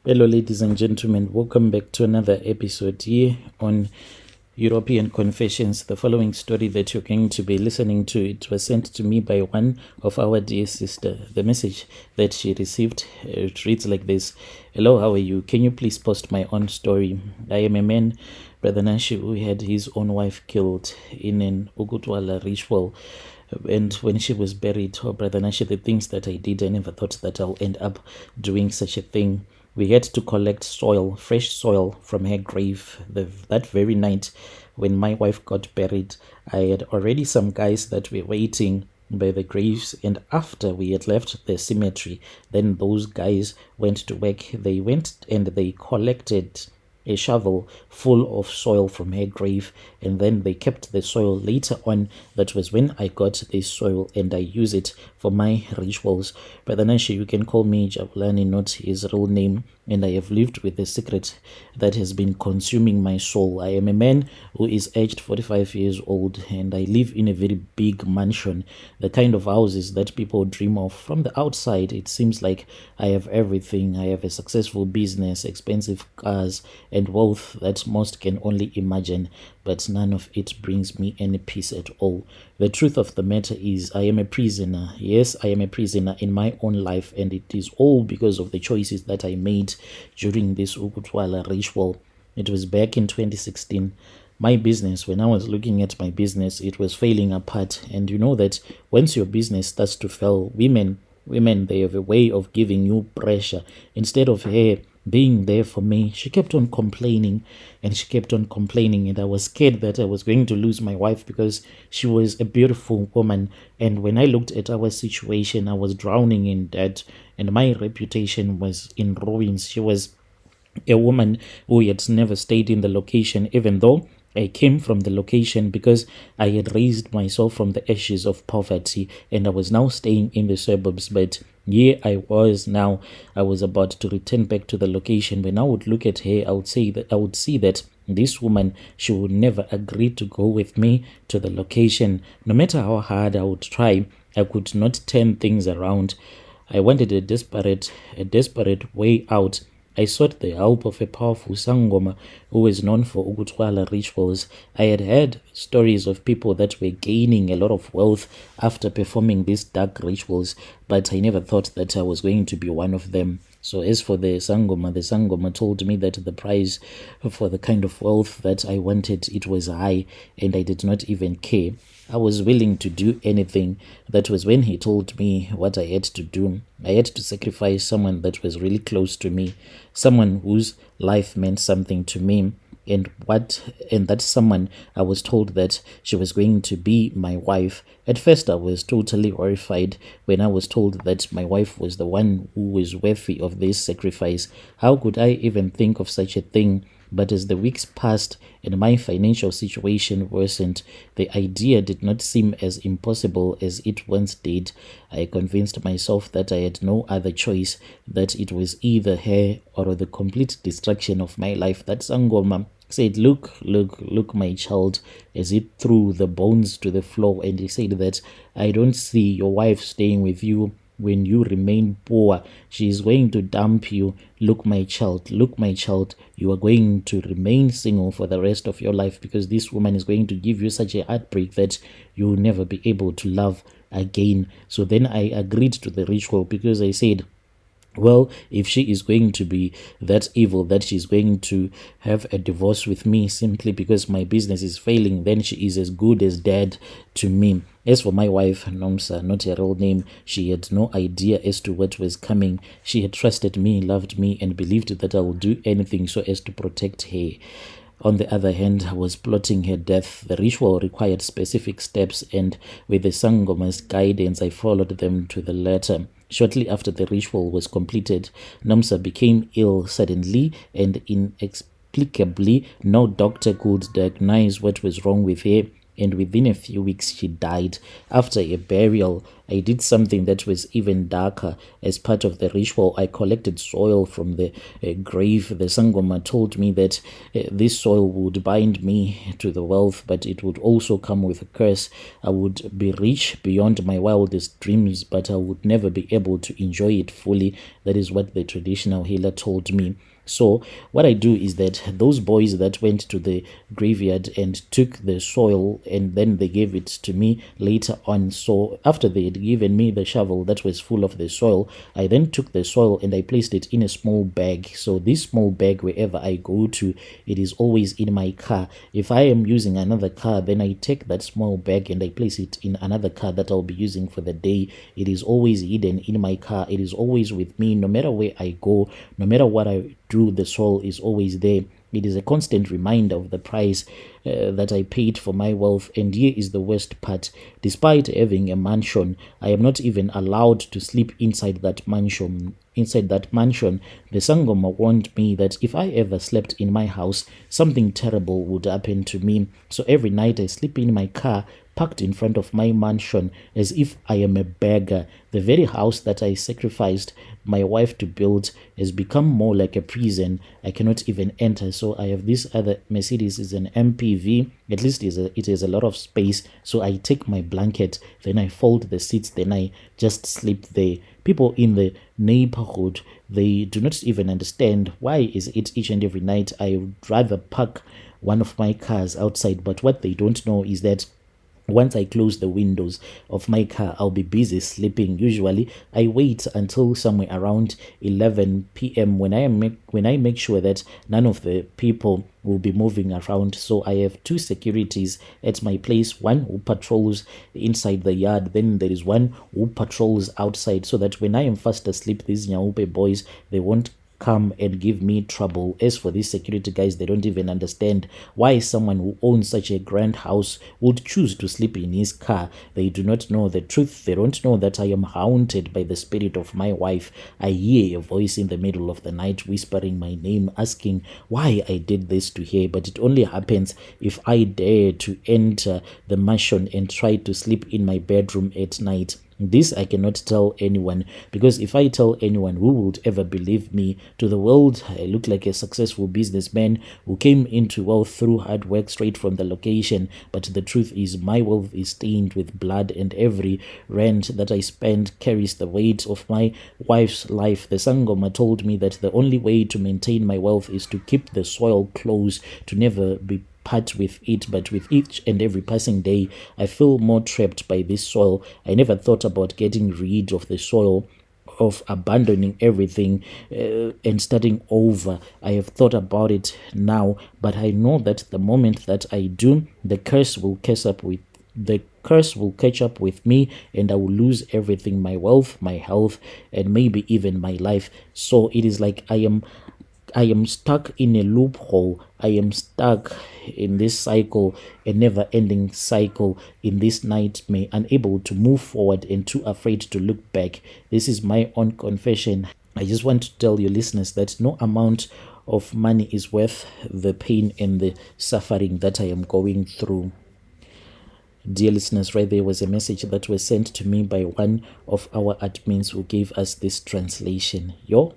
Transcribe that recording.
Hello, ladies and gentlemen. Welcome back to another episode here on European Confessions. The following story that you're going to be listening to, it was sent to me by one of our dear sister. The message that she received, it reads like this. Hello, how are you? Can you please post my own story? I am a man, Brother Nashi, who had his own wife killed in an Ukuthwala ritual. And when she was buried, Brother Nashi, the things that I did, I never thought that I'll end up doing such a thing. We had to collect soil, fresh soil from her grave that very night when my wife got buried. I had already some guys that were waiting by the graves, and after we had left the cemetery, then those guys went to work. They went and they collected a shovel full of soil from her grave, and then they kept the soil. Later on, that was when I got this soil and I use it for my rituals. Brother Nashi, you can call me Jabulani, not his real name, and I have lived with a secret that has been consuming my soul. I am a man who is aged 45 years old, and I live in a very big mansion, the kind of houses that people dream of. From the outside, it seems like I have everything. I have a successful business, expensive cars, and wealth that most can only imagine, but none of it brings me any peace at all. The truth of the matter is I am a prisoner. Yes, I am a prisoner in my own life, and it is all because of the choices that I made during this Ukuthwala ritual. It was back in 2016. My business, when I was looking at my business, it was failing apart. And you know that once your business starts to fail, women, they have a way of giving you pressure. Instead of her being there for me, she kept on complaining and she kept on complaining, and I was scared that I was going to lose my wife because she was a beautiful woman. And when I looked at our situation, I was drowning in debt and my reputation was in ruins. She was a woman who had never stayed in the location, even though I came from the location because I had raised myself from the ashes of poverty and I was now staying in the suburbs. But here I was now, I was about to return back to the location. When I would look at her, I would see that this woman, she would never agree to go with me to the location. No matter how hard I would try, I could not turn things around. I wanted a desperate way out. I sought the help of a powerful Sangoma who is known for Ukuthwala rituals. I had heard stories of people that were gaining a lot of wealth after performing these dark rituals, but I never thought that I was going to be one of them. So as for the Sangoma told me that the price for the kind of wealth that I wanted, it was high, and I did not even care. I was willing to do anything. That was when he told me what I had to do. I had to sacrifice someone that was really close to me, someone whose life meant something to me. And that someone, I was told that she was going to be my wife. At first I was totally horrified when I was told that my wife was the one who was worthy of this sacrifice. How could I even think of such a thing? But as the weeks passed and my financial situation worsened, the idea did not seem as impossible as it once did. I convinced myself that I had no other choice, that it was either her or the complete destruction of my life. That Sangoma said, look, my child, as he threw the bones to the floor, and he said that I don't see your wife staying with you when you remain poor. She is going to dump you. Look, my child, you are going to remain single for the rest of your life because this woman is going to give you such a heartbreak that you will never be able to love again. So then I agreed to the ritual because I said, well, if she is going to be that evil that she's going to have a divorce with me simply because my business is failing, then she is as good as dead to me. As for my wife, Nomsa, not her real name, she had no idea as to what was coming. She had trusted me, loved me, and believed that I would do anything so as to protect her. On the other hand, I was plotting her death. The ritual required specific steps, and with the Sangoma's guidance, I followed them to the letter. Shortly after the ritual was completed, Nomsa became ill suddenly and inexplicably. No doctor could diagnose what was wrong with her, and within a few weeks she died. After a burial, I did something that was even darker. As part of the ritual, I collected soil from the grave. The Sangoma told me that this soil would bind me to the wealth, but it would also come with a curse. I would be rich beyond my wildest dreams, but I would never be able to enjoy it fully. That is what the traditional healer told me. So what I do is that those boys that went to the graveyard and took the soil, and then they gave it to me later on. So after they had given me the shovel that was full of the soil, I then took the soil and I placed it in a small bag. So this small bag, wherever I go to, it is always in my car. If I am using another car, then I take that small bag and I place it in another car that I'll be using for the day. It is always hidden in my car. It is always with me, no matter where I go, no matter what I do. The soul is always there. It is a constant reminder of the price that I paid for my wealth. And here is the worst part. Despite having a mansion, I am not even allowed to sleep inside that mansion. Inside that mansion, the Sangoma warned me that if I ever slept in my house, something terrible would happen to me. So every night I sleep in my car, parked in front of my mansion, as if I am a beggar. The very house that I sacrificed my wife to build has become more like a prison. I cannot even enter. So I have this other Mercedes, is an MPV. At least it has a lot of space. So I take my blanket, then I fold the seats, then I just sleep there. People in the neighborhood, they do not even understand why is it each and every night I would rather park one of my cars outside. But what they don't know is that once I close the windows of my car, I'll be busy sleeping. Usually, I wait until somewhere around 11 p.m. when I make sure that none of the people will be moving around. So I have two securities at my place, one who patrols inside the yard, then there is one who patrols outside, so that when I am fast asleep, these Nyaupe boys, they won't come and give me trouble. As for these security guys, they don't even understand why someone who owns such a grand house would choose to sleep in his car. They do not know the truth. They don't know that I am haunted by the spirit of my wife. I hear a voice in the middle of the night whispering my name, asking why I did this to her. But it only happens if I dare to enter the mansion and try to sleep in my bedroom at night. This I cannot tell anyone, because if I tell anyone, who would ever believe me? To the world, I look like a successful businessman who came into wealth through hard work straight from the location. But the truth is, my wealth is stained with blood, and every rent that I spend carries the weight of my wife's life. The Sangoma told me that the only way to maintain my wealth is to keep the soil close, to never be part with it. But with each and every passing day, I feel more trapped by this soil. I never thought about getting rid of the soil, of abandoning everything and starting over. I have thought about it now, but I know that the moment that I do, the curse will catch up with me, and I will lose everything, my wealth, my health, and maybe even my life. So it is like I am stuck in a loophole. I am stuck in this cycle, a never-ending cycle, in this nightmare, unable to move forward and too afraid to look back. This is my own confession. I just want to tell your listeners that no amount of money is worth the pain and the suffering that I am going through. Dear listeners, right there was a message that was sent to me by one of our admins who gave us this translation. Yo,